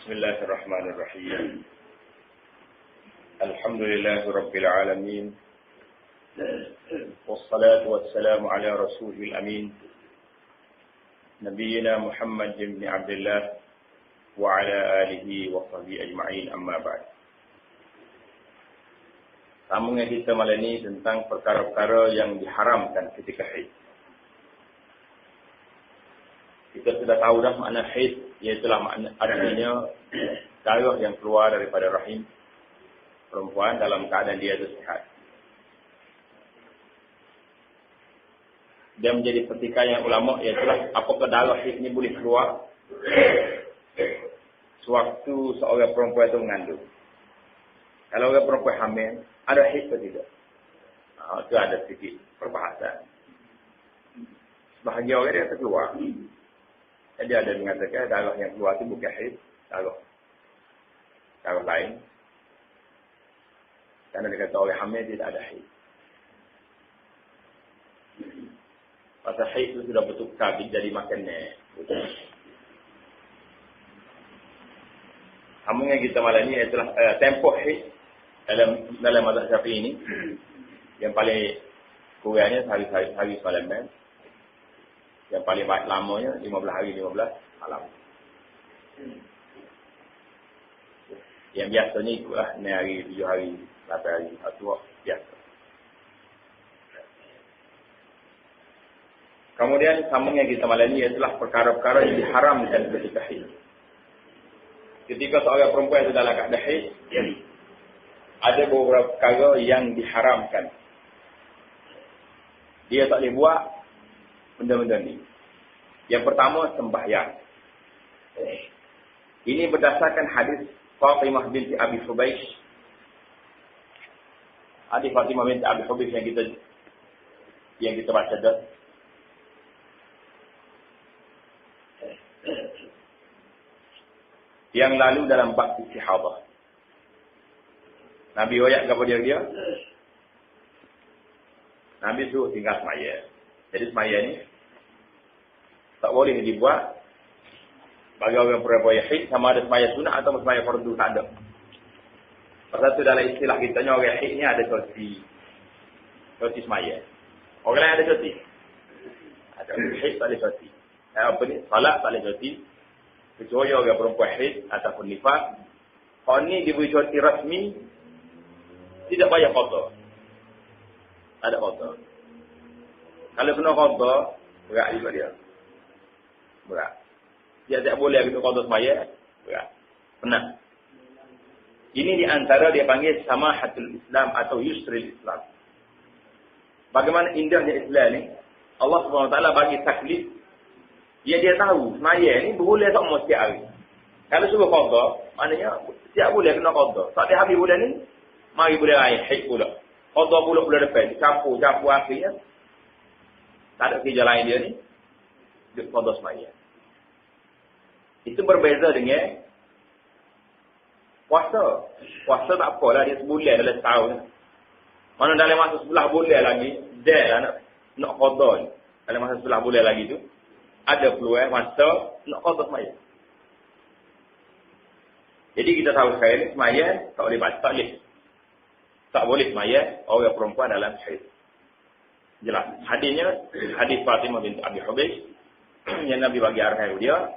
Bismillahirrahmanirrahim. Alhamdulillahirabbil alamin. Wassalatu wassalamu ala rasulil amin. Nabiyyina Muhammad bin Abdullah wa ala alihi wa sahbihi ajma'in, amma ba'd. Sambungan kita malam ini tentang perkara-perkara yang diharamkan ketika haid. Kita sudah tahu dah makna haid, iaitulah makna artinya darah yang keluar daripada rahim perempuan dalam keadaan dia itu sihat. Dia menjadi pertikaian ulama, iaitulah apakah darah haid ini boleh keluar sewaktu seorang perempuan itu mengandung. Kalau orang perempuan hamil, ada haid atau tidak? Itu ada sedikit perbahasan. Sebahagian orang dia terkeluar. Jadi ada yang mengatakan darah yang keluar itu bukan haid, darah lain. Karena dia kata orang hamil tidak ada haid. Pasal haid itu sudah betul kabit jadi makannya. Sambungan kita malam ini adalah tempoh haid dalam mazhab Syafi'i ini. Yang paling kurangnya hari malam. Yang paling lamanya 15 hari 15 malam. Yang biasanya itulah 6 hari, 7 hari, 8 hari, atau biasa. Kemudian sambungnya kita malam ini adalah perkara-perkara yang diharamkan ketika haid. Ketika seorang perempuan sudah dalam keadaan haid, ada beberapa perkara yang diharamkan. Dia tak boleh buat benda-benda ni. Yang pertama, sembahyang. Ini berdasarkan hadis Fatimah binti Abi Hubeish. Hadis Fatimah binti Abi Hubeish yang kita baca dah. Yang lalu dalam bab istihadah. Nabi wayak kepada dia. Nabi suruh tinggal semaya. Jadi semaya ni tak boleh dibuat bagi orang perempuan haid, sama ada semaya sunat atau semaya fardu, tak ada. Pasal tu dalam istilah kita ni orang haid ni ada cuti semaya. Orang lain ada cuti. Ada haid tak ada cuti. Apa ni? Salat tak ada cuti. Kecuali orang perempuan haid ataupun nifas. Kalau ni diberi cuti rasmi, tidak payah qada. Tak ada qada. Kalau kena qada, berat juga dia. Berat. Dia tak boleh begitu qada semaya, berat. Penat. Ini di antara dia panggil samahatul Islam atau yusril Islam. Bagaimana indahnya Islam ni? Allah SWT bagi taklif. Dia tahu semaya ni boleh tak mesti hari. Kalau suruh qada, maknanya tiap boleh kena qada. Tak ada habis bulan ni, mari bulan lain haid pula. Qada pula bulan depan, campur akhirnya. Tak ada kerja lain dia ni. Dia qada semaya. Itu berbeza dengan puasa. Puasa tak apalah, dia sebulan dalam setahun. Mana dalam masa 11 bulan lagi, dia nak qada ni. Dalam masa 11 bulan lagi tu, ada peluang masa nak qada semaya. Jadi kita tahu sekarang ni semaya tak boleh baca, tak boleh semaya orang perempuan dalam haid. Jelas. Hadisnya, hadis Fatimah binti Abi Hubeish yang Nabi bagi arahan dia,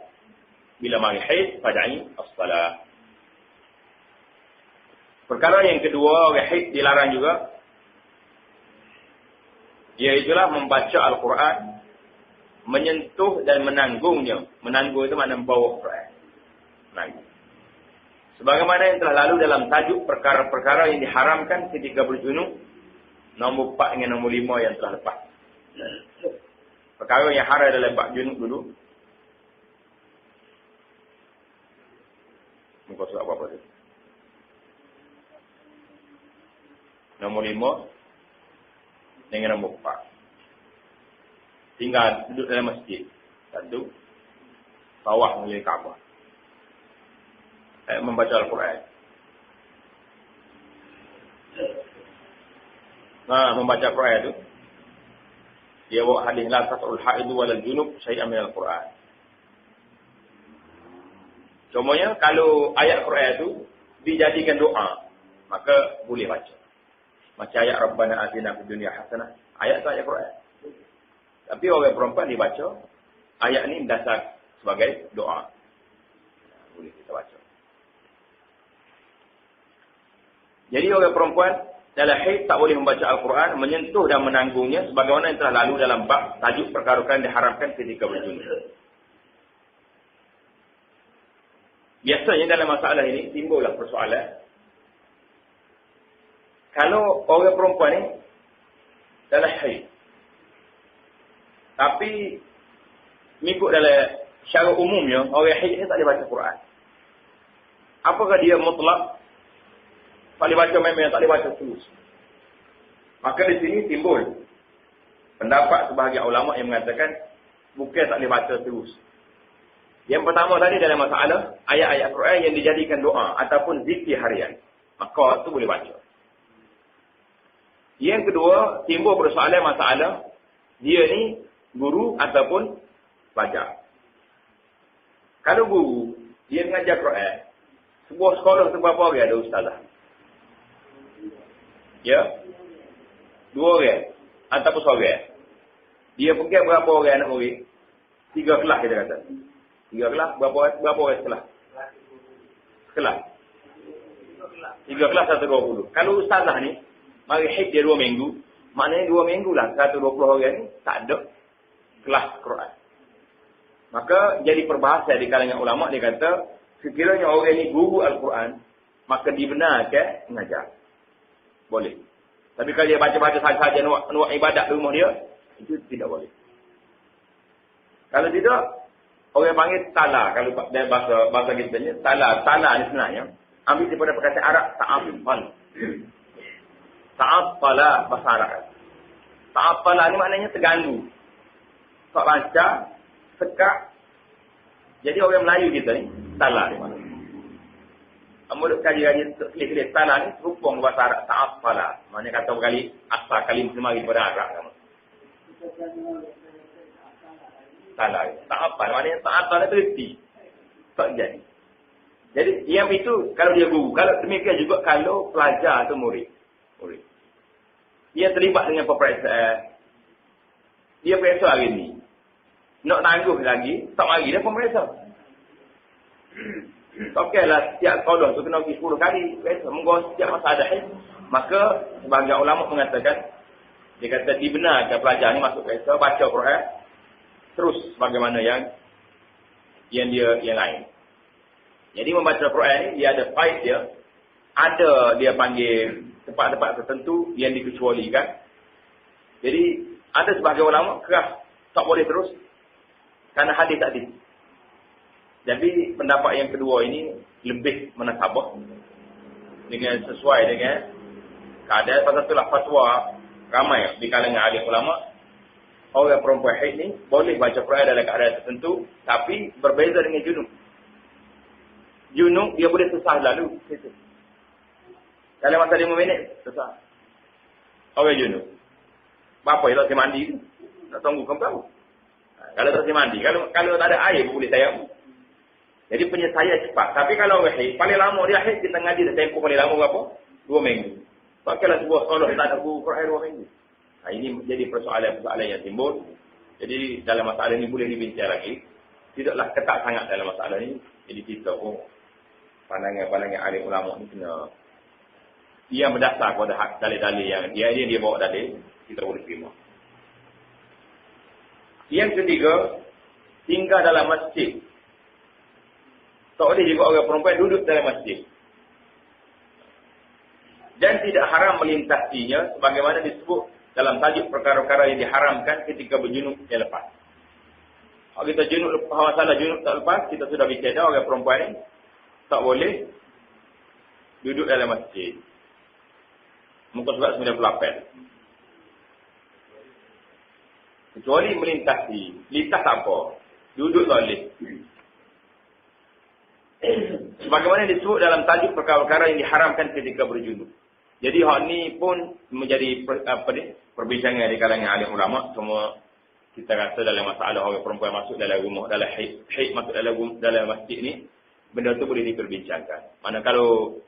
bila mari haid, fadai as-salah. Perkara yang kedua, orang haid dilarang juga, iaitulah membaca Al-Quran, menyentuh dan menanggungnya. Menanggung itu makna membawa Quran. Menanggung. Sebagaimana yang telah lalu dalam tajuk perkara-perkara yang diharamkan ketika berjunub, nombor 4 dengan nombor 5 yang telah lepas. Perkara yang haram dalam bab junub dulu. Muka surat apa tu? Nombor 5 dengan nombor 4. Tinggal duduk dalam masjid. Satu. Bawah melihat Kaabah. Membaca Al-Quran. Membaca Al-Quran itu. Dia bawa hadis la tas'ul haidu walal junub syai'an min Al-Quran. Contohnya, kalau ayat Quran itu dijadikan doa, maka boleh baca. Macam ayat Rabbana atina fid dunya hasanah. Ayat itu ayat Quran. Tapi orang perempuan dibaca, ayat ini dasar sebagai doa. Boleh kita baca. Jadi orang perempuan dalam haid tak boleh membaca Al-Quran, menyentuh dan menanggungnya sebagaimana yang telah lalu dalam bab tajuk perkara yang diharamkan ketika berjumpa. Biasanya dalam masalah ini timbullah persoalan. Kalau orang perempuan ni dalam haid, tapi mengikut dalam secara umumnya orang haid ni tak boleh baca Quran. Apakah dia mutlak tak boleh baca, memang tak boleh baca terus? Maka di sini timbul pendapat sebahagian ulama yang mengatakan bukan tak boleh baca terus. Yang pertama tadi dalam masalah ayat-ayat Quran yang dijadikan doa ataupun zikir harian, maka itu boleh baca. Yang kedua, timbul persoalan masalah dia ni guru ataupun pelajar. Kalau guru dia mengajar Quran, sebuah sekolah tu berapa orang ada ustazah? Ya? 2 orang ataupun seorang. Dia pegang berapa orang anak murid? 3 kelas kita kata. 3 kelas, berapa orang sekelas? Sekelas. 3 kelas 120. Kalau ustazah ni mari haid dia 2 minggu, maknanya 2 minggu lah 120 orang ni tak ada kelas Quran. Maka jadi perbahasan di kalangan ulama, dia kata sekiranya orang ni guru Al-Quran, maka dibenarkan mengajar. Boleh. Tapi kalau dia baca-baca saja nak ibadat di rumah dia, itu tidak boleh. Kalau tidak, orang panggil tala. Kalau dalam bahasa kita ni, tala ni sebenarnya ambil daripada perkataan Arab ta'affal. Ta'affala bahasa Arab. Ta'affala ni maknanya terganggu. Tak baca, sekak. Jadi orang Melayu kita ni, tala ni maknanya. Mulut kaji-kaji kelih-kelih tala ni serupung bahasa Arab ta'affala. Maknanya kata berkali asal kalim semari daripada Arab. Tala. Ta'affala maknanya ta'affala teliti. Tak jadi. Jadi yang itu kalau dia guru. Kalau demikian juga kalau pelajar atau murid. Dia terlibat dengan peperiksaan. Dia periksa hari ni. Nak tangguh lagi, tak mari dia pemeriksa. Okeylah, setiap sekolah tu kena pergi 10 kali. Mungkin setiap masa ada haid. Maka, sebagian ulama mengatakan, dia kata dibenarkan pelajar ni masuk periksa, baca Quran, terus bagaimana yang dia lain. Jadi membaca Quran ni, dia ada faid dia. Ada dia panggil tempat-tempat tertentu yang dikecualikan. Jadi, ada sebagian ulama keras tak boleh terus kerana hadis tadi. Jadi pendapat yang kedua ini lebih menasabah dengan sesuai dengan keadaan. Pasal itulah fatwa ramai di kalangan alim ulama, orang perempuan haid ni boleh baca Quran dalam keadaan tertentu, tapi berbeza dengan junub. Junub dia boleh sesah lalu. Dalam masa 5 minit sesah. Orang junub. Bapa dia tak mandi tu. Nak tunggu kau. Kalau tak mandi, kalau tak ada air boleh tayamum. Jadi penyelesaian cepat. Tapi kalau orang haid, paling lama dia haid, kita ngaji dia tempoh paling lama berapa? 2 minggu. Pakailah sebuah sekolah tak ada guru Quran 2 minggu. Ini menjadi persoalan-persoalan yang timbul. Jadi dalam masalah ini boleh dibincang lagi. Tidaklah ketat sangat dalam masalah ini. Jadi kita pandangan-pandangan alim ulama ni kena yang berdasar kepada hak dalil-dalil yang dia bawa dalil, kita boleh terima. Yang ketiga, tinggal dalam masjid. Tak boleh juga orang perempuan duduk dalam masjid. Dan tidak haram melintasinya sebagaimana disebut dalam tajuk perkara-perkara yang diharamkan ketika berjunub yang lepas. Kalau kita junub, masalah junub tak lepas, kita sudah bicara orang perempuan ni tak boleh duduk dalam masjid. Muka surat 98. Kecuali melintasi. Lintas apa? Duduk tak boleh. Sebagaimana disebut dalam tajuk perkara-perkara yang diharamkan ketika berjunub. Jadi hal ni pun menjadi perbincangan di kalangan alim ulama. Semua kita rasa dalam masalah orang perempuan masuk dalam rumah, dalam haid masuk dalam masjid ni, benda tu boleh diperbincangkan. Mana kalau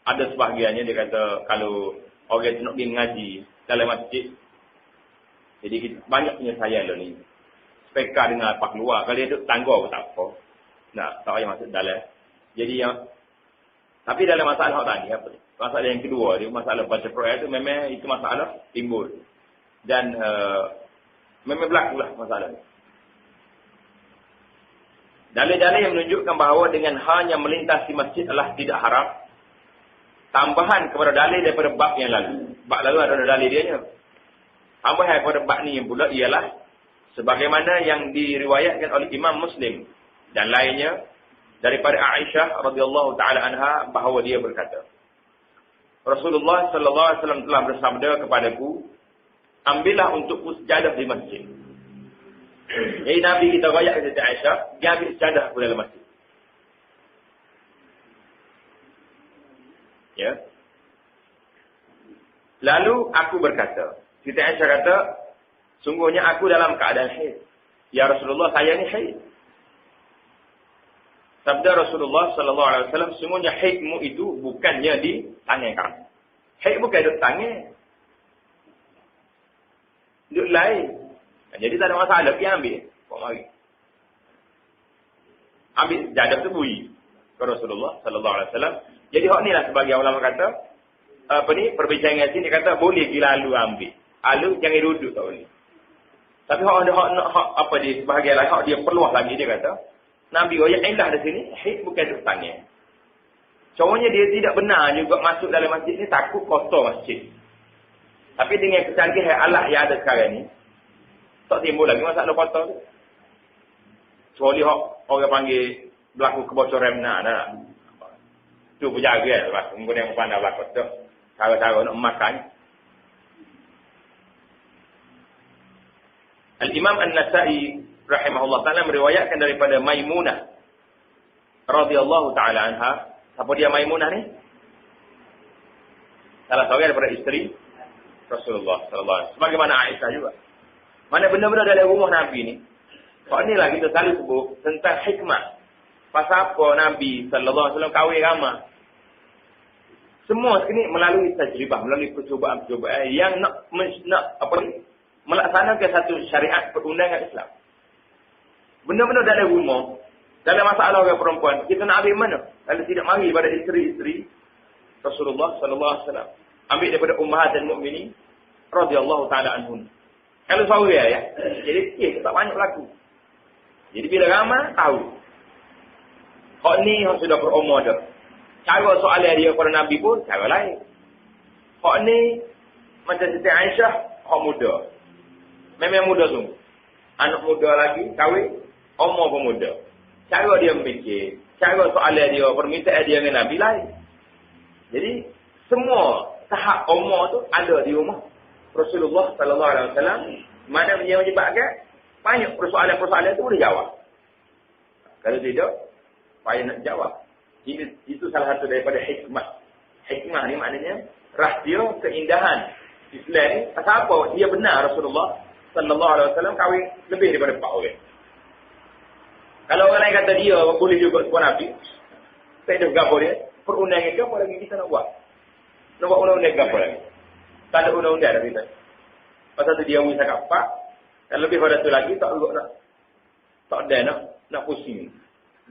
ada sebahagiannya dia kata kalau orang tu nak pergi mengaji dalam masjid, jadi kita, banyak penyelesaian lah ni. Speka dengan apa keluar, kalau dia duduk tangga pun tak apa. Nah, tak payah masuk dalam. Jadi yang, tapi dalam masalah tadi apa ni? Masalah yang kedua dia, masalah baca Quran tu memang itu masalah timbul. Dan memang berlaku lah masalah ni. Dalil-dalil yang menunjukkan bahawa dengan hanya melintasi masjid adalah tidak haram. Tambahan kepada dalil daripada bab yang lalu. Bab lalu ada dalil dia nya. Tambahan kepada bab ni yang pula ialah sebagaimana yang diriwayatkan oleh Imam Muslim dan lainnya daripada Aisyah radhiyallahu taala anha bahawa dia berkata, Rasulullah sallallahu alaihi wasallam telah bersabda kepadaku, ambillah untukku sejadah di masjid. Jadi Nabi kita royak ke Siti Aisyah, dia ambil sejadah ke dalam masjid. Ya. Lalu aku berkata, Siti Aisyah kata, sungguhnya aku dalam keadaan haid. Ya Rasulullah, saya ni haid. Sabda Rasulullah sallallahu alaihi wasallam, sungguhnya haidmu itu bukannya di tangan kamu. Haid bukan di tangan. Duduk lain. Jadi tak ada masalah, pergi ambil. Kau mari. Ambil jadah tu bui ke Rasulullah sallallahu alaihi wasallam. Jadi hak ni lah sebagai ulama kata, apa ni, perbincangan sini kata boleh bila lalu ambil. Lalu jangan duduk tak boleh. Tapi hak ada hak apa dia sebahagian lain, hak dia perluah lagi dia kata, Nabi royak indah di sini, haid bukan duduk tangan. Contohnya dia tidak benar juga masuk dalam masjid ni takut kotor masjid. Tapi dengan kecanggihan alat yang ada sekarang ni, tak timbul lagi masalah kotor tu. Kecuali orang panggil berlaku kebocoran benar. Tu berjaga lah. Kemudian yang pandai berlaku tu. Cara-cara nak makan. Al-Imam An-Nasai rahimahullah ta'ala meriwayatkan daripada Maimunah radhiyallahu ta'ala anha. Siapa dia Maimunah ni? Salah seorang daripada isteri Rasulullah sallallahu alaihi wasallam. Sebagaimana Aisyah juga. Mana benda-benda dalam rumah Nabi ni. Kok ni lah kita selalu sebut tentang hikmah. Pasal apa Nabi sallallahu alaihi wasallam kahwin ramah. Semua sekini melalui tajribah, melalui percubaan-percubaan yang nak apa ni, melaksanakan satu syariat perundangan Islam. Benda-benda dalam rumah, dalam masalah orang perempuan, kita nak ambil mana? Kalau tidak mari pada isteri-isteri Rasulullah sallallahu alaihi wasallam. Ambil daripada ummahatul mukminin radhiyallahu taala anhum. Kalau seorang ya, jadi tak banyak berlaku. Jadi bila ramai, tahu. Hak ni yang sudah berumur dah. Cara soalan dia kepada Nabi pun, cara lain. Hak ni, macam Siti Aisyah, hak muda. Memang muda sungguh. Anak muda lagi, kahwin, umur pun muda. Cara dia memikir, cara soalan dia, permintaan dia dengan Nabi lain. Jadi, semua tahap umur tu ada di rumah Rasulullah sallallahu alaihi wasallam, mana yang menyebabkan banyak persoalan-persoalan itu boleh jawab. Kalau tidak, payah nak jawab. Itu salah satu daripada hikmah. Hikmah ni maknanya rahsia keindahan Islam ni. Pasal apa? Dia benar Rasulullah sallallahu alaihi wasallam kahwin lebih daripada 4 orang. Kalau orang lain kata dia boleh juga sebuah Nabi, tak ada gapo dia. Perundangan ke apa lagi kita nak buat? Nak buat undang-undang ke apa lagi? Tak ada undang-undang dah kita. Pasal tu dia wisah kapak. Dan lebih pada tu lagi, tak ada nak pusing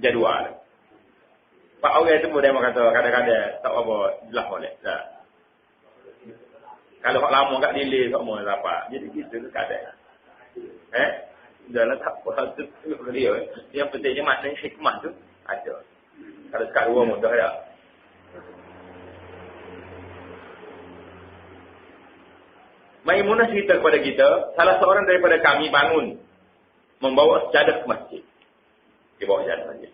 jadual. Pak orang tu pun dia kata kadang-kadang tak apa, jelas boleh. Tak. Kalau hak lama kat delay tak mau dapat. Jadi kita tu kadang. Dalam tak apa tu dia. Yang pentingnya maknanya hikmah tu ada. Kalau sekat dua mudah ya. Maimunah cerita kepada kita, salah seorang daripada kami bangun membawa sejadah ke masjid. Dia bawa sejadah masjid.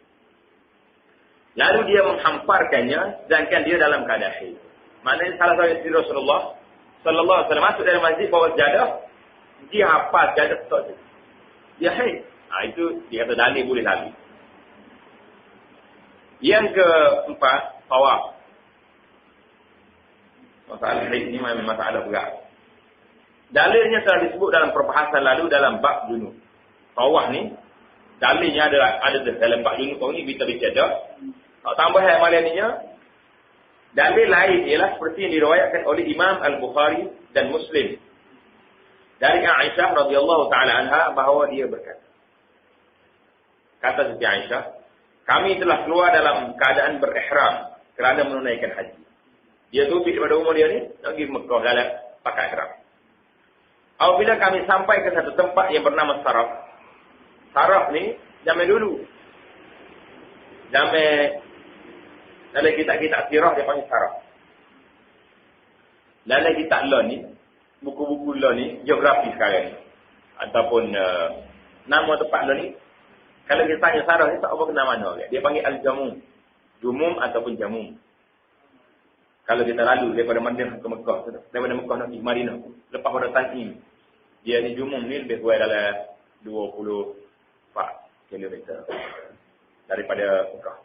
Lalu dia menghamparkannya sedangkan dia dalam keadaan haid. Maknanya salah seorang isteri Rasulullah sallallahu alaihi wasallam masuk dalam masjid bawa sejadah, dia hafal sejadah tu. Dia haid. Itu dia kata dalil boleh lalu. Yang keempat, tawaf. Masalah haid ni memang masalah berat. Dalilnya telah disebut dalam perbahasan lalu dalam bab junub. Tawaf ni dalilnya ada dalam bab junub ni kita bicara Tambahan malainya, dalil lain ialah seperti yang diriwayatkan oleh Imam Al-Bukhari dan Muslim dari Aisyah radhiyallahu taala anha bahawa dia berkata, kata Siti Aisyah, kami telah keluar dalam keadaan berihram kerana menunaikan haji. Dia tu daripada umur dia ni pergi Mekah dalam pakai ihram. Apabila kami sampai ke satu tempat yang bernama Saraf. Saraf ni zaman dulu. Zaman dalam kitab-kitab sirah dia panggil Saraf. Dalam kitab law ni, buku-buku law ni, geografi sekarang ni ataupun nama tempat law ni, kalau kita tanya Saraf ni tak apa kena mana dia panggil Al-Jamum. Jumum ataupun Jamum. Kalau kita lalu daripada Madinah ke Mekah, daripada Mekah nak pergi Madinah, lepas pada Tan'im, dia ni Jumum ni lebih kurang dalam 24 km daripada Mekah.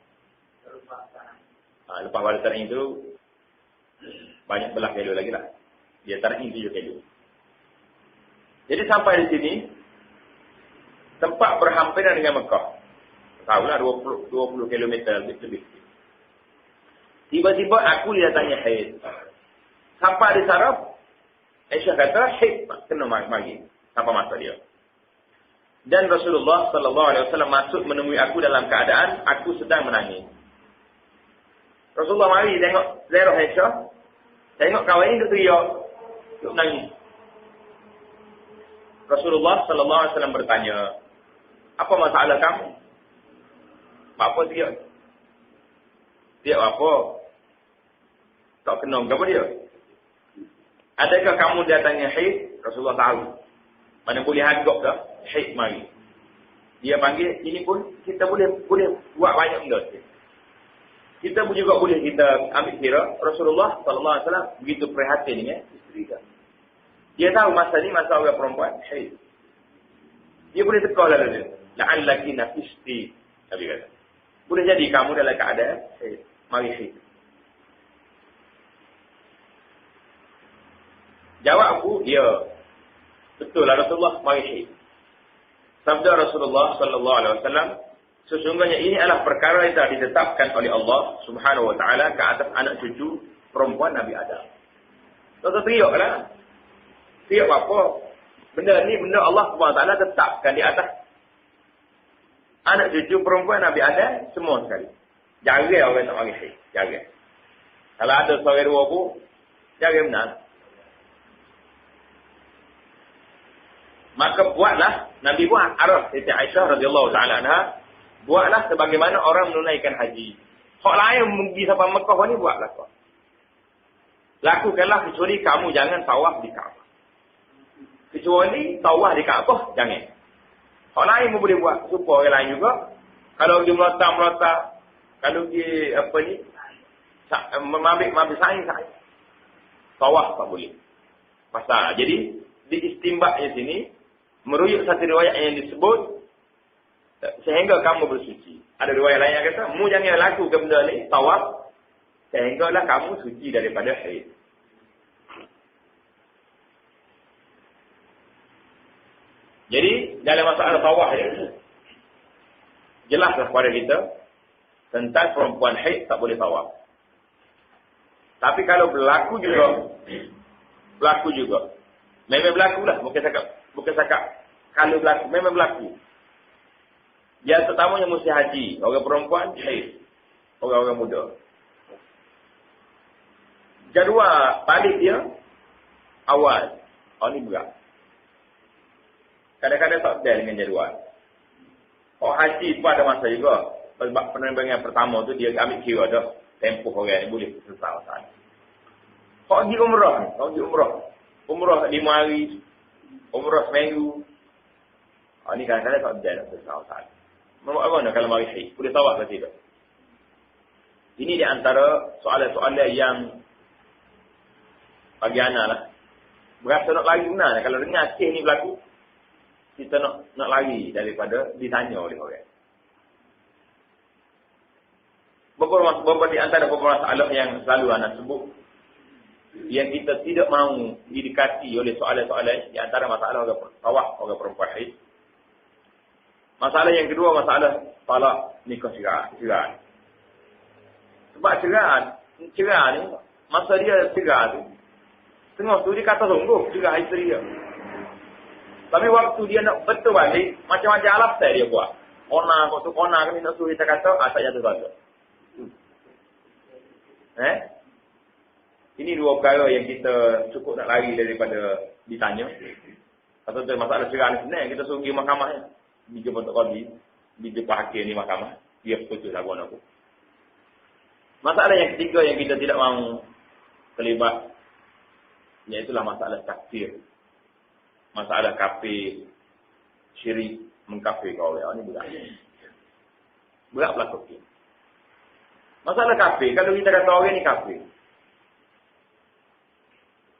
Lepas pada Tan'im tu, banyak belah kilo lagi lah. Dia Tan'im 7 kilo. Jadi sampai di sini, tempat berhampiran dengan Mekah. Tahulah 20 km lebih. Tiba-tiba aku didatangi haid. Sampai di Saraf, Aisyah kata, haid kena mari. Sampai masa dia. Dan Rasulullah sallallahu alaihi wasallam masuk menemui aku dalam keadaan aku sedang menangis. Rasulullah mari tengok Zairah Aisyah. Tengok kawan ini teriak. Duk menangis. Rasulullah sallallahu alaihi wasallam bertanya, apa masalah kamu? Apa teriak? Teriak apa? Tak kena apa dia? Adakah kamu datangnya haid? Rasulullah tahu. Mana boleh hadap dah? Haid mari. Dia panggil, ini pun kita boleh buat banyak benda. Kita pun juga boleh kita ambil kira Rasulullah sallallahu alaihi wasallam begitu prihatin dengan isteri dia. Dia tahu masa ni masa orang perempuan haid. Dia boleh teka lalu dia. La'allaki nafisti. Nabi kata. Boleh jadi kamu dalam keadaan haid. Mari haid. Jawab aku, ya. Betul lah Rasulullah, mari haid. Sabda Rasulullah sallallahu alaihi wasallam, sesungguhnya ini adalah perkara yang telah ditetapkan oleh Allah Subhanahu wa taala ke atas anak cucu perempuan Nabi Adam. Tuan-tuan teriaklah. Teriak apa? Benda ni benda Allah Subhanahu wa taala tetapkan di atas anak cucu perempuan Nabi Adam semua sekali. Jarang orang nak mari haid, jarang. Kalau ada seorang dua pun, jarang benar. Maka buatlah, Nabi buat arah Siti Aisyah radhiyallahu taala anha, buatlah sebagaimana orang menunaikan haji. Hak lain pergi sampai Mekah ni buatlah kau. Lakukanlah kecuali kamu jangan tawaf di Kaabah. Kecuali tawaf di Kaabah jangan. Hak lain pun boleh buat, supaya orang lain juga. Kalau dia melata, kalau dia apa ni, mabik saing. Tawaf tak boleh. Pasal. Jadi di istimbaknya sini merujuk satu riwayat yang disebut sehingga kamu bersuci. Ada riwayat lain yang kata, mu jangan lakukan benda ni, tawaf, sehinggalah kamu suci daripada haid. Jadi, dalam masalah tawaf ni, jelaslah kepada kita, tentang perempuan haid tak boleh tawaf. Tapi kalau berlaku juga, memang berlaku lah, bukan cakap kalau berlaku, memang berlaku. Yang pertamanya mesti haji, orang perempuan haid, orang-orang muda. Jadual balik dia awal. Ini berat. Kadang-kadang tak ada dengan jadual. Haji pun ada masa juga. Sebab penerbangan pertama tu dia ambil kira dah tempoh orang ni boleh selesai. Pergi umrah. Umrah 5 hari. Umrah seminggu. Ini kadang-kadang tak ada nak selesai. Bagaimana kalau mari haid? Boleh tawaf ke tidak? Ini di antara soalan-soalan yang bagi anak lah. Berasa nak lari benar. Kalau dengar kes ni berlaku, kita nak lari daripada ditanya oleh orang. Beberapa di antara beberapa masalah yang selalu anak sebut, yang kita tidak mahu didekati oleh soalan-soalan, di antara masalah orang tawaf, orang perempuan haid. Masalah yang kedua, masalah talak nikah sirah. Sebab cerah ni, masa dia cerah tu, tengah tu dia kata sungguh cerah isteri dia. Tapi waktu dia nak betul balik, macam-macam alasan dia buat. Kona kan nak suruh kita kata, tak jatuh balik. Ini dua perkara yang kita cukup nak lari daripada ditanya. Atau tu masalah cerah ni sebenarnya, kita suruh pergi mahkamah ya. Bija Bentuk Qadi, bija Hakim ni mahkamah. Dia putus lagu aku. Masalah yang ketiga yang kita tidak mahu terlibat, iaitulah masalah takfir. Masalah kafir, syirik, mengkafir kau. Ini berat. Berat berlaku. Masalah kafir, kalau kita kata orang ni kafir,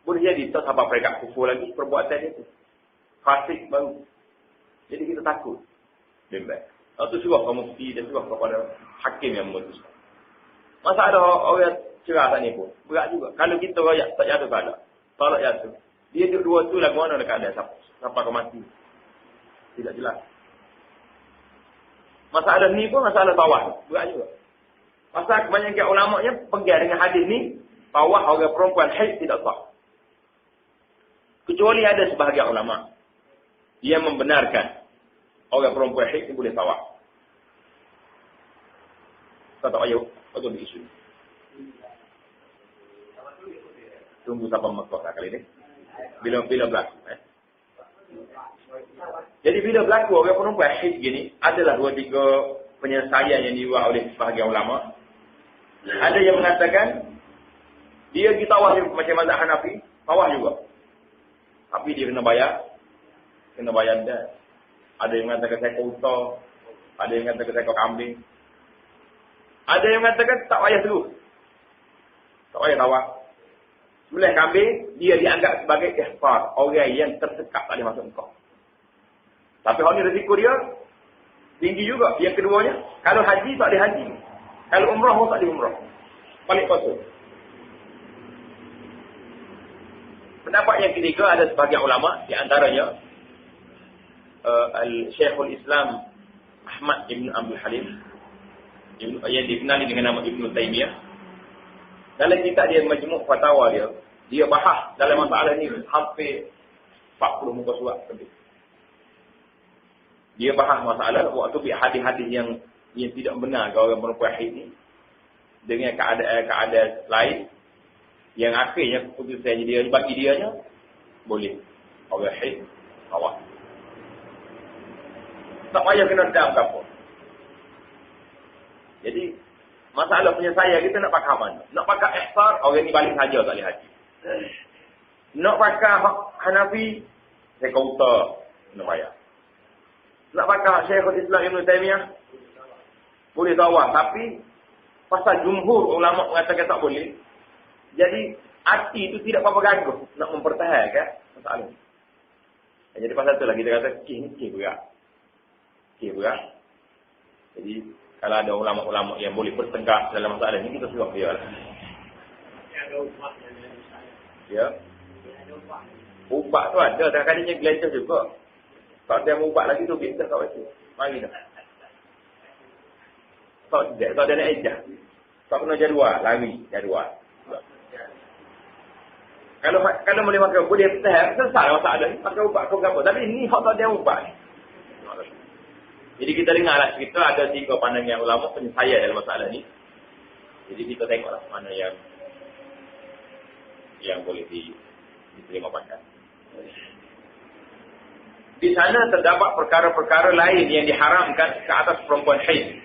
boleh jadi tak sampai mereka kufur lagi perbuatan dia tu. Fasik baru. Jadi kita takut. Lembek. Itu suruh ke mufti dan suruh kepada hakim yang memutuskan. Masa ada orang cerah tak ni pun. Berat juga. Kalau kita rakyat tak jatuh tak ada. Tolak jatuh. Dia duduk dua tu lagu mana dekat dia. Sampai ke mati. Tidak jelas. Masalah ni pun masalah tawah. Berat juga. Pasal kebanyakan ulama'nya pegang dengan hadis ni. Tawah orang perempuan haid tidak sah. Kecuali ada sebahagian ulama' yang membenarkan orang perempuan haid ni boleh tawaf. Kata ayuh, betul di isu. Tunggu sampai Mekah kali ni. Bila berlaku. Jadi bila berlaku orang perempuan haid gini, adalah 2-3 penyelesaian yang dibuat oleh sebahagian ulama. Ada yang mengatakan dia pergi tawaf macam mazhab Hanafi, tawaf juga. Tapi dia kena bayar dah. Ada yang mengatakan seekor unta, ada yang mengatakan seekor kambing. Ada yang mengatakan tak payah terus. Tak payah tawaf. Sembelih kambing, dia dianggap sebagai ihfar, orang yang tersekat tak boleh masuk engkau. Tapi hal ni risiko dia tinggi juga. Yang keduanya, kalau haji tak boleh haji. Kalau umrah pun tak boleh umrah. Balik pasal. Pendapat yang ketiga ada sebagian ulama, di antaranya Syekhul Islam Ahmad Ibn Abdul Halim yang dikenali dengan nama Ibn Taymiyah. Dalam kitab dia Majmu' Fatawa dia bahas dalam masalah ni hampir 40 muka surat lebih. Dia bahas masalah waktu hadis-hadis yang tidak benar kalau orang perempuan haid ni dengan keadaan lain yang akhirnya keputusan dia bagi dianya boleh orang haid tawaf. Tak payah kena dam apa. Jadi masalah penyelesaian kita nak pakai mana? Nak pakai ihsar, orang ni balik saja tak boleh haji. Nak pakai Hanafi, seekor unta kena bayar. Nak pakai Syekhul Islam Ibn Taymiyah, boleh tawaf. Tapi pasal jumhur ulama mengatakan tak boleh. Jadi hati itu tidak apa-apa gagah nak mempertahankan masalah ini. Jadi pasal itulah kita kata ni berat. Berat. Jadi kalau ada ulama-ulama yang boleh bertegak dalam masalah ini, kita suruh dia lah. Ya. Ubat tu ada, kadang-kadangnya gelencah juga. Kalau dia mau ubat lagi tu, kita tak baca. Mari dah. Tak ada nak ejah. Tak kena jadual, lari jadual. Kalau boleh makan boleh selesai masalah ni, pakai ubat kau berapa. Tapi ni hak tak ada ubat. Jadi kita dengarlah cerita ada 3 pandangan ulama penyelesaian dalam masalah ni. Jadi kita tengoklah mana yang boleh diterima pandang. Di sana terdapat perkara-perkara lain yang diharamkan ke atas perempuan haid.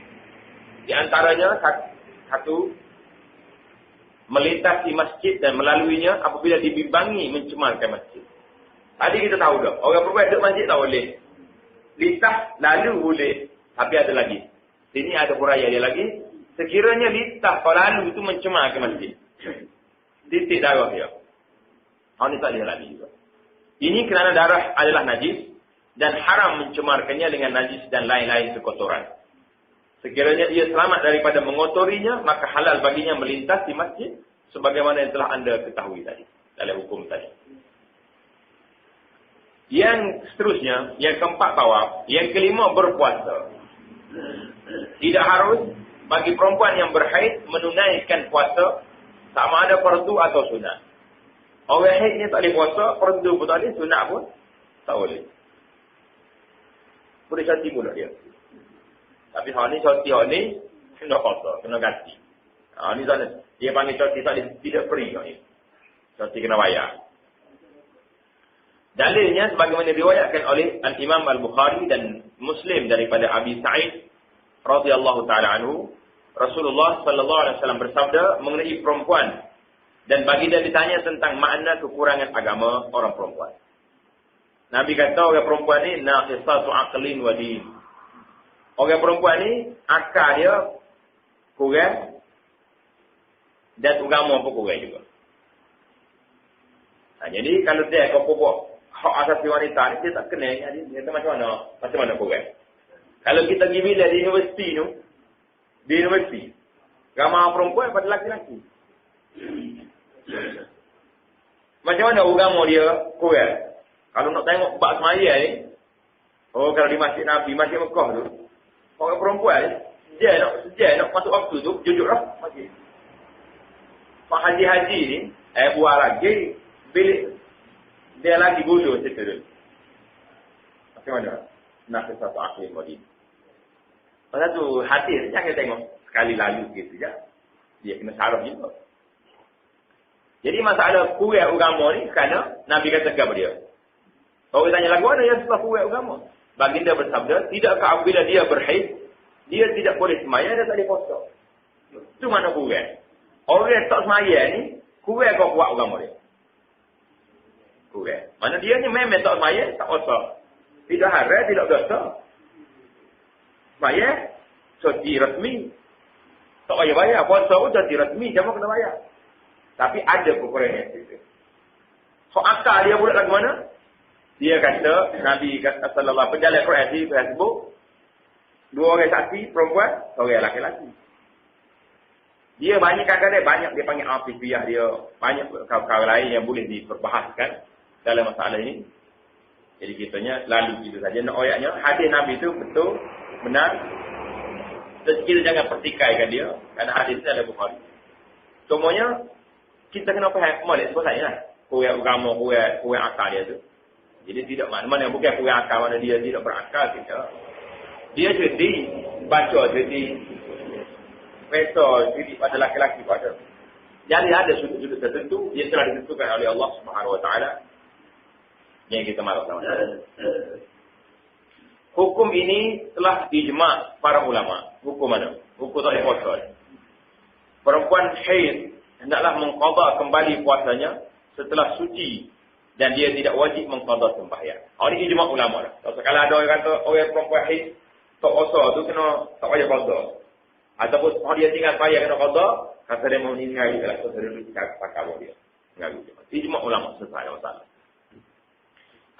Di antaranya satu, melintasi masjid dan melaluinya apabila dibimbangi mencemarkan masjid. Tadi kita tahu dah, orang perempuan duduk masjid tak boleh. Lintas lalu boleh, tapi ada lagi. Sini ada huraian dia lagi. Sekiranya lintas kalau lalu itu mencemarkan masjid, titik darah dia. Ini tak boleh lagi juga. Ini kerana darah adalah najis dan haram mencemarkannya dengan najis dan lain-lain kekotoran. Sekiranya ia selamat daripada mengotorinya, maka halal baginya melintas di masjid sebagaimana yang telah anda ketahui tadi dalam hukum tadi. Yang seterusnya, yang keempat tawaf, yang kelima berpuasa. Tidak harus bagi perempuan yang berhaid menunaikan puasa sama ada fardu atau sunat. Orang haid ni tak boleh puasa, fardu pun tak boleh, sunat pun tak boleh. Boleh cuti pula dia. Tapi hal ni kena puasa, kena ganti. Ni sana dia panggil cuti tak boleh, tidak free ni. Cuti kena bayar. Dalilnya sebagaimana diriwayatkan oleh Al-Imam Al-Bukhari dan Muslim daripada Abi Sa'id radhiyallahu taala anhu, Rasulullah sallallahu alaihi wasallam bersabda mengenai perempuan dan bagi dia ditanya tentang makna kekurangan agama orang perempuan. Nabi kata orang perempuan ni naqisatu aqlin wa din. Orang perempuan ni akal dia kurang dan agama pun kurang juga. Jadi kalau dia kau buat hak asasi wanita ni, dia tak kena dia macam mana kurang. Kalau kita pergi bila di universiti ramai perempuan pada lelaki-lelaki. Macam mana agama dia kurang? Kalau nak tengok bab semaya ni, kalau di Masjid Nabi, Masjid Mekah tu, orang perempuan dia nak masuk waktu tu, jujurlah masjid. Mak haji-haji ni, buat lagi, bilik dia lagi bodoh situ dulu. Macam mana? Nak satu akhir bagi. Pasal tu hadis jangan tengok sekali lalu gitu je. Dia kena sarah juga. Jadi masalah kuat agama ni kerana Nabi kata kepada dia. Kalau kita tanya lagu mana yang sebab kuat agama? Baginda bersabda, tidakkah apabila dia berhaid, dia tidak boleh semaya dan tak boleh puasa. Itu mana kuat? Orang yang tak semaya ni, kuat kau kuat agama dia. Kuat. Mana dia ni memang tak semaya, tak puasa. Tidak haram, tidak dosa. Semaya, cuti rasmi. Tak payah bayar. Puasa pun cuti rasmi, jangan kena bayar. Tapi ada kekurangan itu. So akal dia pula lagu mana? Dia kata, Nabi kata sallallahu penjalan Quran di Facebook, 2 orang saksi perempuan, 1 orang lelaki-lelaki. Dia banyak kadang-kadang banyak dia panggil afifiyah dia, banyak kawan-kawan lain yang boleh diperbahaskan dalam masalah ini. Jadi kitanya lalu gitu saja nak ayatnya. Hadis Nabi itu betul, benar. Jadi kita jangan pertikaikan dia kerana hadis itu ada Bukhari. Semuanya kita kena faham molek sebab saya lah. Kuat agama, kuat akal dia tu. Jadi tidak mana bukan kuat akal, mana dia tidak berakal kita. Dia jadi baca jadi peta jadi pada laki-laki pada. Jadi ada sudut-sudut tertentu yang telah ditentukan oleh Allah Subhanahu Wa Taala yang kita marah sama-sama. Hukum ini telah dijma' para ulama. Hukum mana? Hukum tak puasa. Perempuan haid hendaklah mengqadha kembali puasanya setelah suci dan dia tidak wajib mengqadha sembahyang. Ini ijma' ulama lah. Kalau ada orang kata orang perempuan haid tak puasa tu kena tak payah qadha. Ataupun dia tinggal payah kena qadha, kata dia mau meninggal dia lah sesuatu pakai dia. Enggak. Ijma' ulama selesai masalah.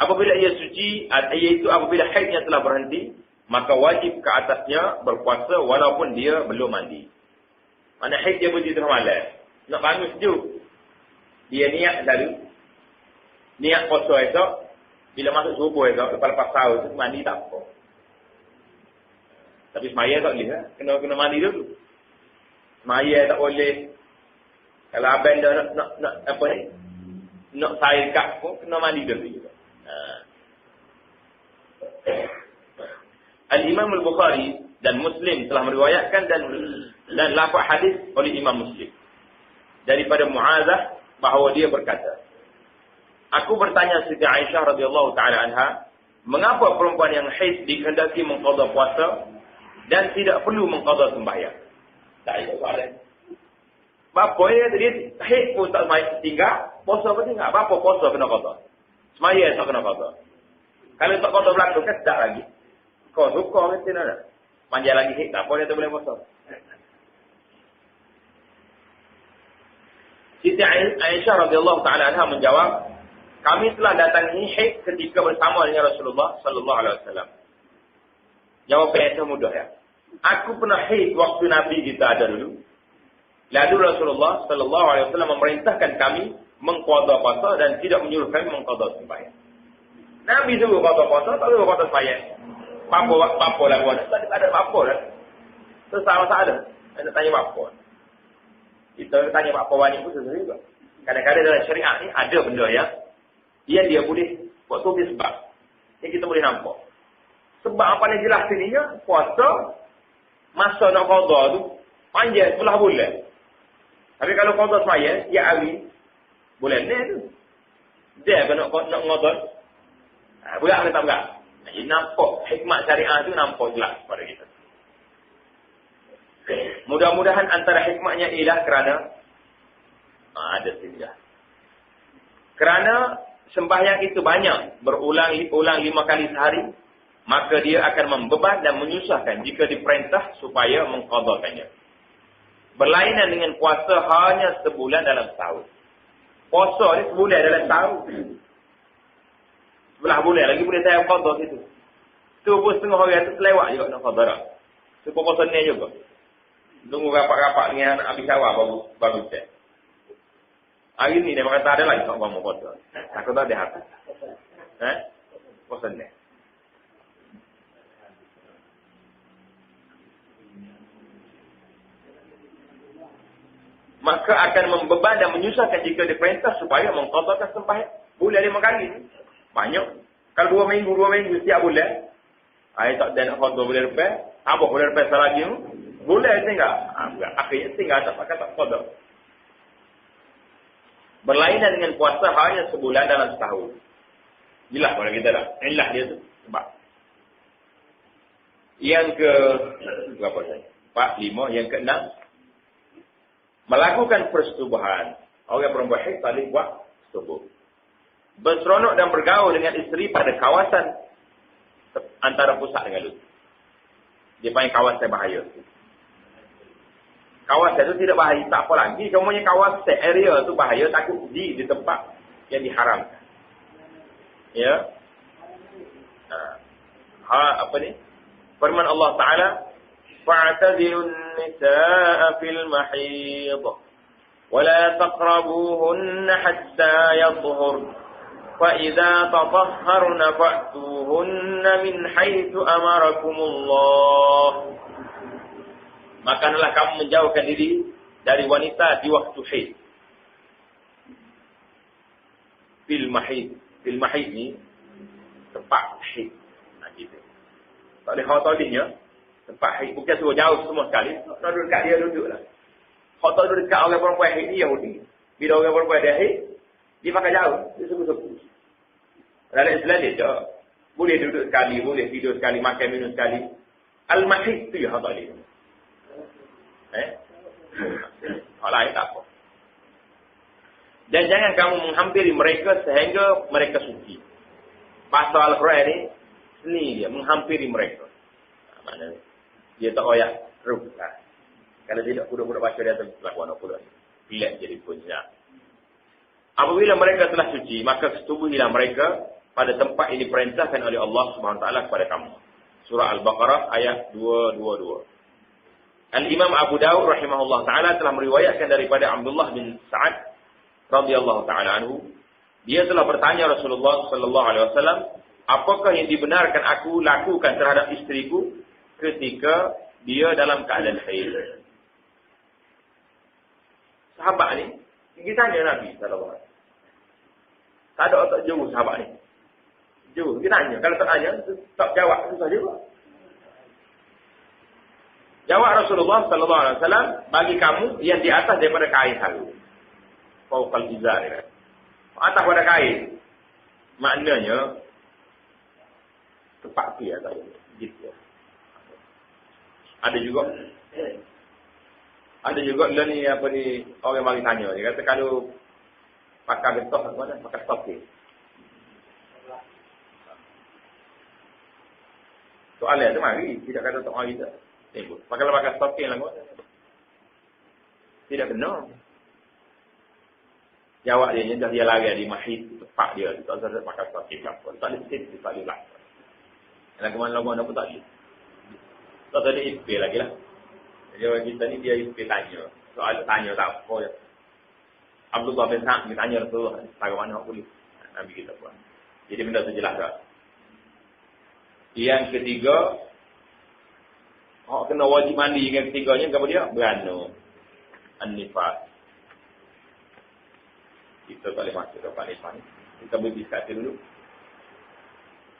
Apabila ia suci, iaitu apabila haidnya telah berhenti, maka wajib ke atasnya berpuasa walaupun dia belum mandi. Mana haid dia begitu malam. Nak bangun sejuk. Dia niat lalu. Niat puasa esok. Bila masuk subuh esok, lepas sahur tu mandi tak apa. Tapi semaya tak boleh lah. Kena mandi dulu. Semaya tak boleh. Kalau abang dah nak apa ni? Nak sair kat pun kena mandi dulu juga. Al-Imam Al-Bukhari dan Muslim telah meriwayatkan dan lafaz hadis oleh Imam Muslim daripada Mu'adzah bahawa dia berkata, aku bertanya Siti Aisyah radhiyallahu taala anha, mengapa perempuan yang haid dikehendaki mengqadha puasa dan tidak perlu mengqadha sembahyang? Tak ada soalan. Bapa dia haid pun tak tinggal, puasa pun tinggal. Bapa puasa kena qadha. Semaya tak kena qadha. Kalau tak qadha berlaku kan tak lagi. Kau suka ke tidak? Panjang lagi haid tak apa dia tak boleh puasa. Siti Aisyah radhiyallahu taala anha menjawab, kami telah datangi haid ketika bersama dengan Rasulullah sallallahu alaihi wasallam. Jawapan yang mudah ya. Aku pernah haid waktu Nabi kita ada dulu. Lalu Rasulullah sallallahu alaihi wasallam memerintahkan kami mengqadha puasa dan tidak menyuruh kami mengqadha sembahyang. Nabi suruh qadha puasa, tak suruh qadha sembahyang. Apa lah buat? Tak ada apa dah. Sesama tak ada. nak tanya apa? Kita tanya apa wanita pun sesuai juga. Kadang-kadang dalam syariat ni ada benda dia boleh buat tu sebab. Yang kita boleh nampak. Sebab apa yang jelas sininya, puasa, masa nak qada tu, panjang 10 bulan. Tapi kalau qada semaya, ya hari, bulan ni tu. Dia kan nak qada. Berat ke tak berat? Jadi nampak hikmat syariat tu nampak jelas pada kita. Mudah-mudahan antara hikmatnya ialah kerana ada tidak. Kerana sembahyang itu banyak, berulang-ulang 5 kali sehari, maka dia akan membeban dan menyusahkan jika diperintah supaya mengqadakannya. Berlainan dengan puasa hanya sebulan dalam setahun. Puasa ni sebulan dalam setahun. 11 bulan lagi boleh saya qada situ. Tu pun setengah hari tu selewat juga nak qada dah. Tu pun puasa ni juga. Tunggu rapat-rapat dengan habis awal baru cek. Hari ni dia kata ada lagi tak mau puasa. Aku tak ada hati. Puasa ni. Maka akan membeban dan menyusahkan jika diperintah supaya mengqadakan sembahyang bulan 5 kali. Banyak. Kalau 2 minggu setiap bulan. Tak ada nak qada bulan depan. Apa bulan depan salah lagi tu? Bulan tinggal. Akhirnya tinggal tak pakai tak qada. Berlainan dengan puasa hanya sebulan dalam setahun. Jelas pada kita dah. Ilah dia tu. Sebab. Yang ke berapa saya? 4, 5. Yang ke 6. Melakukan persetubuhan. Orang perempuan haid tak boleh buat setubuh. Berseronok dan bergaul dengan isteri pada kawasan antara pusat dengan lutut. Dia panggil kawasan bahaya. Kawasan itu tidak bahaya. Tak apa lagi. Semuanya kawasan area itu bahaya. Takut di tempat yang diharamkan. Ya. Apa ni? Firman Allah Ta'ala. فَاعْتَزِلُوا النِّسَاءَ فِي الْمَحِيضِ وَلَا تَقْرَبُوهُنَّ حَتَّى يَطْهُرْنَ فَإِذَا تَطَهَّرْنَ فَأْتُوهُنَّ مِنْ حَيْثُ أَمَرَكُمُ اللَّهُ. Makalah kamu menjauhkan diri dari wanita di waktu haid. Fil mahid ni tempat haid. Gitu. Tak boleh khawatirnya tempat haid. Bukan suruh jauh semua sekali. Kalau duduk dekat dia duduklah. Kalau tak duduk dekat orang perempuan haid ni Yahudi. Bila orang perempuan dia haid, dia pakai jauh. Dia suku-suku. Dalam Islam dia tak. Boleh duduk sekali, boleh tidur sekali, makan minum sekali. Al-mahid tu ya tak boleh. Hal lain tak apa. Dan jangan kamu menghampiri mereka sehingga mereka suci. Bahasa Al-Quran ni seni dia menghampiri mereka. Maknanya dia tak oyak ruh. Kalau tidak budak-budak baca dia terlakuan apa dah. Pilih jadi punya. Apabila mereka telah suci, maka setubuhilah mereka pada tempat ini diperintahkan oleh Allah Subhanahu Wa Taala kepada kamu. Surah Al-Baqarah ayat 222. Al-Imam Abu Dawud rahimahullah ta'ala telah meriwayatkan daripada Abdullah bin Sa'ad radhiyallahu ta'ala anhu. Dia telah bertanya Rasulullah sallallahu alaihi wasallam, apakah yang dibenarkan aku lakukan terhadap isteriku ketika dia dalam keadaan haid? Sahabat ni, dia tanya Nabi sallallahu alaihi wasallam. Tak ada otak jauh sahabat ni. Jauh, dia tanya. Kalau tak tanya, tak jawab susah juga. Jawab Rasulullah sallallahu alaihi wasallam, bagi kamu yang di atas daripada kain halu. Fauqal izar. Atas pada kain. Maknanya tepat dia tak gitu. Ada juga ni apa ni orang mari tanya, dia kata kalau pakai betok mana pakai stocking. Soalnya tu mari tidak kata tak mari dah. Pakai stocking lah kot. Tidak benar. Jawab dia dah dia lari di mahid tepat dia. Tak ada pakai stocking apa. Tak ada sit, tak ada lah. Kalau kemana-mana pun tak ada. Tak ada IP lagi lah. Jadi orang kita ni dia IP tanya. Soal tanya tak apa. Abdullah bin Sa'ad dia tanya Rasulullah. Bagaimana nak boleh. Nabi kita buat. Jadi benda tu jelas tak. Yang ketiga. Hak kena wajib mandi dengan ketiganya, apa dia? Beranu. An-nifas. Kita tak boleh masuk dapat nifas ni. Kita berhenti sekat dulu.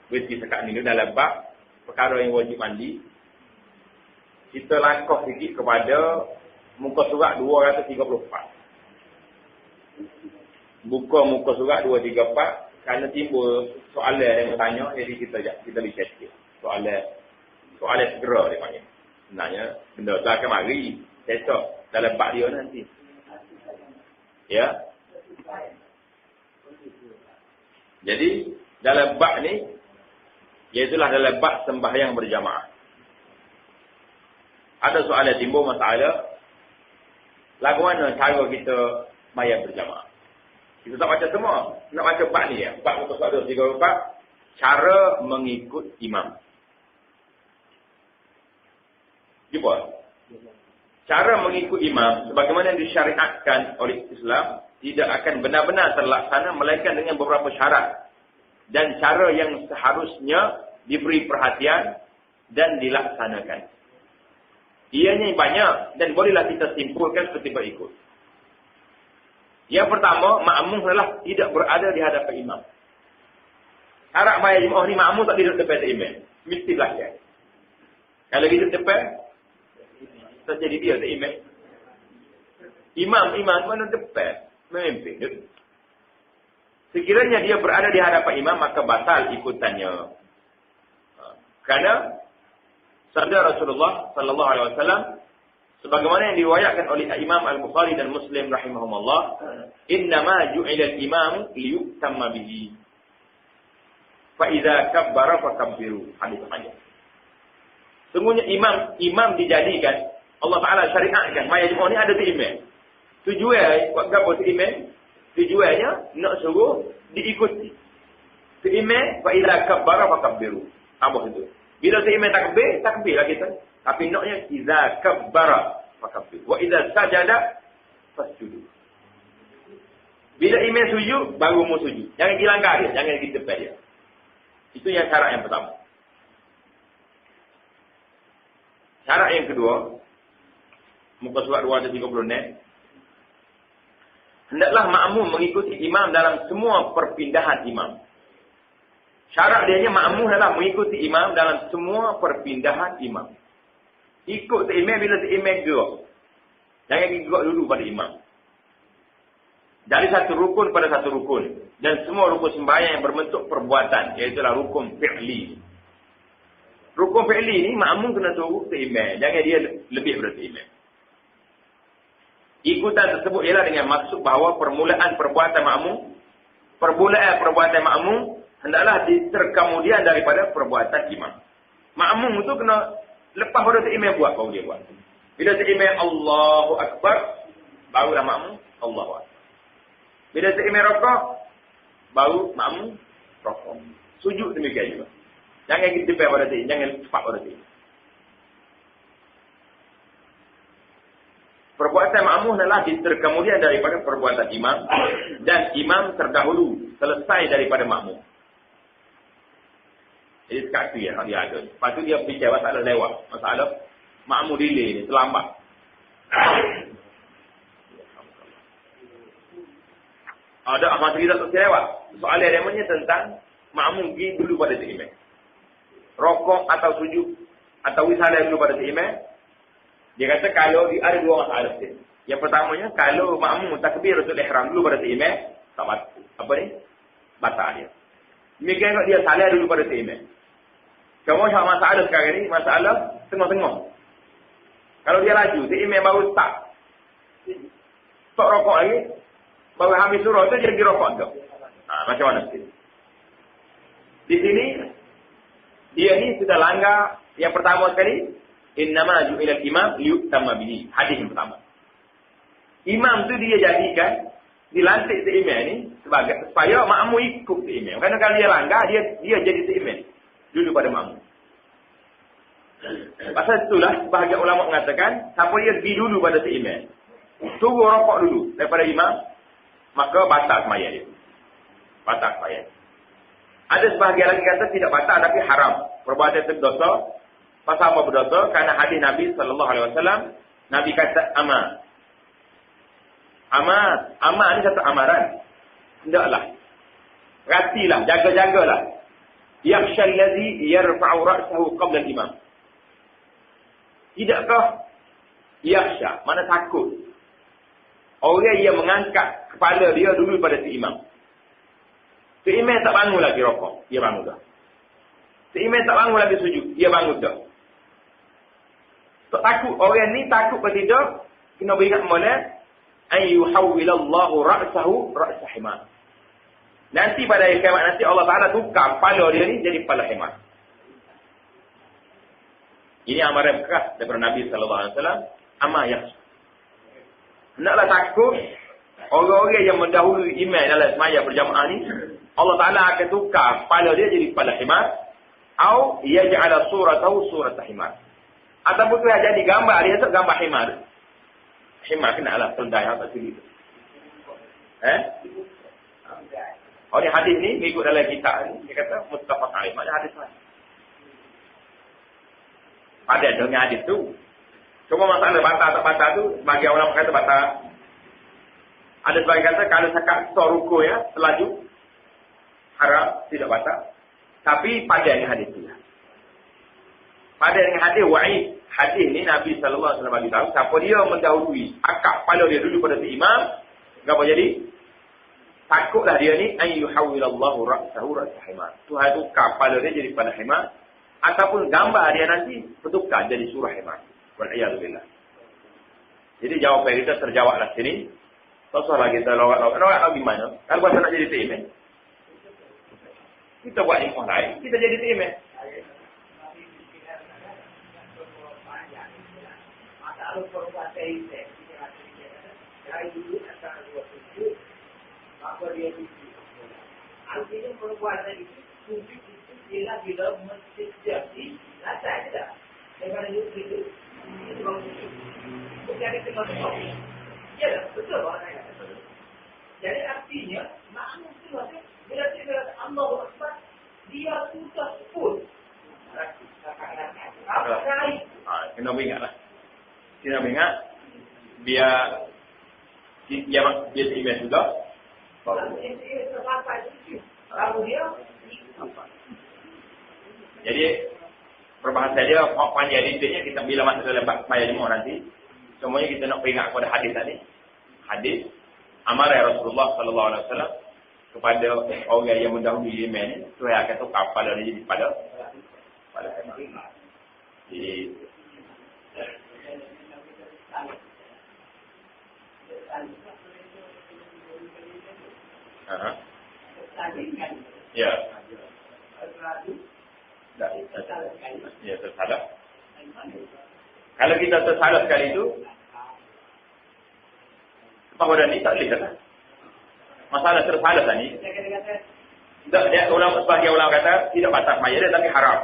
Berhenti sekat ni dulu dalam bab perkara yang wajib mandi. Kita langkah sikit kepada muka surat 234. Buka muka surat 234. Kerana timbul soalan yang bertanya, jadi kita lihat sikit. Soalan segera dia panggil. Sebenarnya, benda tu akan mari. Setok dalam bab dia nanti. Ya. Jadi, dalam bab ni, iaitulah dalam bab sembahyang berjamaah. Ada soalan timbul masalah, lagu mana cara kita mayat berjamaah? Kita tak baca semua. Nak baca bab ni ya. Bab muka surat 234. Cara mengikut imam. Jumpa? Cara mengikut imam, sebagaimana disyariatkan oleh Islam, tidak akan benar-benar terlaksana melainkan dengan beberapa syarat. Dan cara yang seharusnya diberi perhatian dan dilaksanakan. Ianya banyak dan bolehlah kita simpulkan seperti berikut. Yang pertama, makmum adalah tidak berada di hadapan imam. Syarat mayat jemaah ni makmum tak duduk depan imam. Mestilah dia. Kalau duduk depan, tak jadi dia tak imam. Imam mana depan, memimpin. Sekiranya dia berada di hadapan imam, maka batal ikutannya. Kerana sabda Rasulullah sallallahu alaihi wasallam sebagaimana yang diriwayatkan oleh Imam Al-Bukhari dan Muslim rahimahumullah, innama ju'ila al-imam liyutamma bihi. Fa idza kabbara fakabbiru. Hadis panjang. Sungguhnya imam dijadikan Allah Taala syariatkan mayat jemaah ni ada tu imam. Tujuan buat gapo tu imam? Tujuannya nak suruh diikuti. Tu imam fa idza kabbara fakabbiru. Apa itu? Bila tu imam takbirlah kita. Tapi naknya idza kabbara fakabbir. Wa idza sajada fasjudu. Bila imam sujud baru mu sujud. Jangan dilanggar dia, jangan pergi depan dia. Itu yang syarat yang pertama. Syarat yang kedua, muka surat 236. Hendaklah makmum mengikuti imam dalam semua perpindahan imam. Syarat dia makmum adalah mengikuti imam dalam semua perpindahan imam. Ikut imam bila imam gerak. Jangan gerak dulu pada imam. Dari satu rukun pada satu rukun. Dan semua rukun sembahyang yang berbentuk perbuatan. Iaitulah rukun fi'li. Rukun fi'li ni makmum kena turut imam. Jangan dia lebih daripada imam. Ikutan tersebut ialah dengan maksud bahawa permulaan perbuatan makmum hendaklah diterkemudian daripada perbuatan imam. Makmum tu kena lepas pada imam buat, baru dia buat. Bila imam Allahu Akbar, barulah makmum Allahu Akbar. Bila imam rokok, baru makmum rokok. Sujud demikian juga. Jangan kita depan pada imam, jangan cepat pada imam. Perbuatan makmum adalah diterkemudian daripada perbuatan imam dan imam terdahulu selesai daripada makmum. Jadi sekat tu ya, dia ada. Lepas tu dia fikir masalah lewat. Masalah makmum delay ni, terlambat. Ada masa kita tak lewat. Soalan dia tentang makmum pergi dulu pada imam. Rokok atau sujud atau wisalah dulu pada imam. Dia kata kalau ada dua masalah ni. Yang pertamanya, kalau makmum takbiratul ihram dulu pada imam, tak batal. Apa ni? Batal dia. Demikian kalau dia salah dulu pada imam. Cuma masalah sekarang ni, masalah tengah-tengah. Kalau dia laju, imam baru start. Tak rokok lagi, baru habis surah tu, dia pergi rokok tu. Macam mana sini? Di sini, dia ni sudah langgar. Yang pertama sekali, innama ju'ilal imam liyutamma bihi. Hadis yang pertama. Imam tu dia jadikan, dilantik imam ni sebagai supaya makmum ikut imam. Kerana kalau dia langgar, dia jadi imam dulu pada makmum. Pasal itulah sebahagian ulama mengatakan, siapa dia pergi dulu pada imam, tunggu rokok dulu daripada imam, maka batal sembahyang dia. Batal sembahyang. Ada sebahagian lagi kata tidak batal tapi haram. Perbuatan itu dosa Pasal apa berdosa? Karena hadis Nabi sallallahu alaihi wasallam, Nabi kata ama. Ama ni satu amaran. Hendaklah. Perhatilah, jaga-jagalah. Yakhsha allazi yarfa'u ra'sahu qabla al-imam. Tidakkah yakhsha, mana takut. Orang yang mengangkat kepala dia dulu pada si imam. Si imam tak bangun lagi rokok, dia bangun dah. Si imam tak bangun lagi sujud, dia bangun dah. Tak takut, orang ni takut pada tidak, kena beringat mana, an yuhawwilallahu ra'sahu ra'sa himar. Nanti pada hari kiamat nanti Allah Ta'ala tukar kepala dia ni jadi kepala himar. Ini amaran keras daripada Nabi SAW. Amma yakhsha. Hendaklah takut orang-orang yang mendahului imam dalam semaya berjamaah ni, Allah Ta'ala akan tukar kepala dia jadi kepala himar. Atau yaj'ala suratahu surata himar. Ataupun tu yang jadi gambar dia tu gambar himar. Himar kena lah keldai atau sini. Oh, ni hadis ni mengikut dalam kitab ni, dia kata muttafaq alaih, maknanya hadis sahih. Ada dengan hadis tu. Cuma masalah batal tak batal tu, bagi orang kata batal. Ada sebagian kata kalau cakap ruku ya, selaju haram tidak batal. Tapi pada dengan hadis tu. Pada dengan hadis wa'id. Hadis ni Nabi sallallahu alaihi wasallam bagi tahu siapa dia mendahului akak kepala dia dulu pada si imam, apa jadi? Takutlah dia ni an yuhawwilallahu ra'sahu ra'sa himar. Tuhan tukar kepala dia jadi kepala himar, ataupun gambar dia nanti bertukar jadi surah himar. Wal'iyadzubillah. Jadi jawapan kita terjawablah sini. Tak usah lagi kita lawak gimana? Kalau kita nak jadi imam, kita buat yang lain, kita jadi imam. Kalau perbuatan itu, dari dulu antara dua sujud, maka dia sujud. Artinya perbuatan itu, sujud itu ialah bila menjadi rasa saja. Daripada itu, itu baru sujud. Bukan itu tengok-tengok. Ya, betul orang yang kata. Jadi artinya, makna itu maksudnya, bila dia kata Allahu Akbar, dia sudah full. Apa kali? Kena ingatlah. Kita ingat biar imam sudah jadi perbahasa dia panjang detailnya kita bila masuk dalam maya lima nanti semuanya kita nak peringat kepada hadis tadi. Hadis amaran Rasulullah sallallahu alaihi wasallam kepada orang yang mendahului imam ni supaya akan tukar kepala dia jadi pada jadi ya. Ya, tersalah. Kalau kita tersalah sekali itu, bahawa ni tak boleh kata. Masalah tersalah tadi. Dia ulama sebagai ulama kata tidak batas maya dia tapi haram.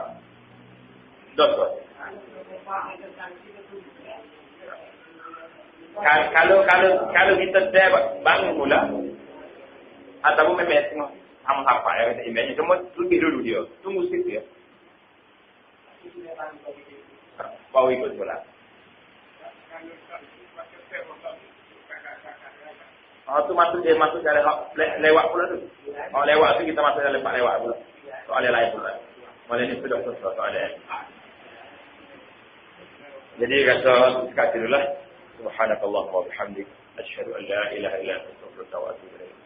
Dosa. Kalau kita dah bangun mula ataupun memang tengah sama-sama ya kata imamnya cuma lebih dulu dia tunggu sikit dia baru ikut pula. Tu masuk dalam lewat pula tu. Lewat tu kita masuk dalam lewat pula. Soalan lain pula. Malah ni sudah selesai soalan. Jadi kata sekali dululah. Subhanakallahumma wa bihamdik asyhadu an la ilaha illa anta astaghfiruka wa atubu ilaik.